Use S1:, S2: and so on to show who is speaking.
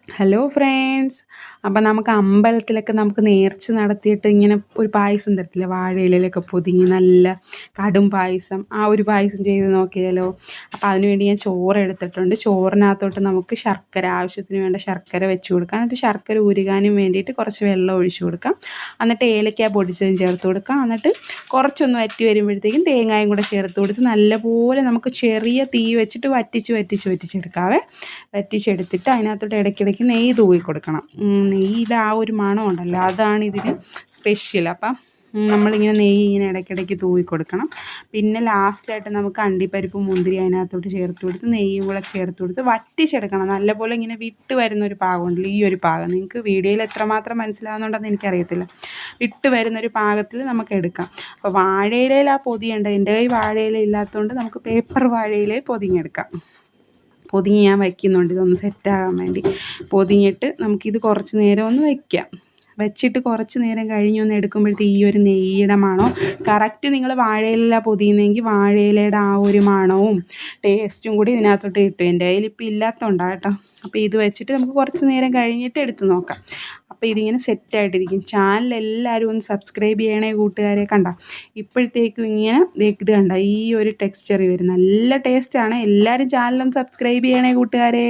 S1: Hello friends. അപ്പം നമുക്ക് അമ്പലത്തിലൊക്കെ നമുക്ക് നേർച്ച നടത്തിയിട്ട് ഇങ്ങനെ ഒരു പായസം തരത്തില്ലേ, വാഴയിലയിലൊക്കെ പൊതിഞ്ഞ് നല്ല കടും പായസം. ആ ഒരു പായസം ചെയ്ത് നോക്കിയാലോ? അപ്പം അതിനുവേണ്ടി ഞാൻ ചോറ് എടുത്തിട്ടുണ്ട്. ചോറിനകത്തോട്ട് നമുക്ക് ശർക്കര, ആവശ്യത്തിന് വേണ്ട ശർക്കര വെച്ച് കൊടുക്കാം. എന്നിട്ട് ശർക്കര ഉരുകാനും വേണ്ടിയിട്ട് കുറച്ച് വെള്ളം ഒഴിച്ച് കൊടുക്കാം. എന്നിട്ട് ഏലക്ക പൊടിച്ചതും ചേർത്ത് കൊടുക്കാം. എന്നിട്ട് കുറച്ചൊന്ന് വറ്റി വരുമ്പോഴത്തേക്കും തേങ്ങയും കൂടെ ചേർത്ത് കൊടുത്ത് നല്ലപോലെ നമുക്ക് ചെറിയ തീ വെച്ചിട്ട് വറ്റിച്ചെടുക്കാവേ. വറ്റിച്ചെടുത്തിട്ട് അതിനകത്തോട്ട് ഇടയ്ക്കിടയ്ക്ക് നെയ്യ് തൂവി കൊടുക്കണം. നെയ്യിലെ ആ ഒരു മണം ഉണ്ടല്ലോ, അതാണ് ഇതിന് സ്പെഷ്യൽ. അപ്പം നമ്മളിങ്ങനെ നെയ്യ് ഇങ്ങനെ ഇടയ്ക്കിടയ്ക്ക് തൂവി കൊടുക്കണം. പിന്നെ ലാസ്റ്റായിട്ട് നമുക്ക് അണ്ടിപ്പരിപ്പ് മുന്തിരി അതിനകത്തോട്ട് ചേർത്ത് കൊടുത്ത് നെയ്യും കൂടെ ചേർത്ത് കൊടുത്ത് വറ്റിച്ചെടുക്കണം. നല്ലപോലെ ഇങ്ങനെ വിട്ട് വരുന്നൊരു പാകമുണ്ടല്ലോ, ഈ ഒരു പാകം. നിങ്ങൾക്ക് വീഡിയോയിൽ എത്രമാത്രം മനസ്സിലാവുന്നുണ്ടെന്ന് എനിക്കറിയത്തില്ല. വിട്ട് വരുന്നൊരു പാകത്തിൽ നമുക്ക് എടുക്കാം. അപ്പോൾ വാഴയിലയിലാണ് പൊതിയേണ്ടത്. എൻ്റെ കയ്യിൽ വാഴയില ഇല്ലാത്തതുകൊണ്ട് നമുക്ക് പേപ്പർ വാഴയിലയിൽ പൊതിഞ്ഞെടുക്കാം. പൊതിഞ്ഞ് ഞാൻ വയ്ക്കുന്നുണ്ട്, ഇതൊന്ന് സെറ്റാകാൻ വേണ്ടി. പൊതിഞ്ഞിട്ട് നമുക്കിത് കുറച്ച് നേരം ഒന്ന് വയ്ക്കാം. വെച്ചിട്ട് കുറച്ച് നേരം കഴിഞ്ഞൊന്ന് എടുക്കുമ്പോഴത്തേക്ക് ഈ ഒരു നെയ്യുടെ മണവും കറക്റ്റ് നിങ്ങൾ വാഴയില പൊതിയുന്നെങ്കിൽ വാഴയിലയുടെ ആ ഒരു മണവും ടേസ്റ്റും കൂടി ഇതിനകത്തോട്ട് കിട്ടും. എൻ്റെ കയ്യിൽ ഇപ്പോൾ ഇല്ലാത്തതുകൊണ്ടാണ് കേട്ടോ. അപ്പോൾ ഇത് വെച്ചിട്ട് നമുക്ക് കുറച്ച് നേരം കഴിഞ്ഞിട്ട് എടുത്ത് നോക്കാം. അപ്പോൾ ഇതിങ്ങനെ സെറ്റായിട്ടിരിക്കും. ചാനൽ എല്ലാവരും ഒന്ന് സബ്സ്ക്രൈബ് ചെയ്യണേ കൂട്ടുകാരെ. കണ്ട ഇപ്പോഴത്തേക്കും ഇങ്ങനെ ഇത് കണ്ട ഈ ഒരു ടെക്സ്ചറിൽ വരും. നല്ല ടേസ്റ്റാണ്. എല്ലാവരും ചാനലൊന്ന് സബ്സ്ക്രൈബ് ചെയ്യണേ കൂട്ടുകാരെ.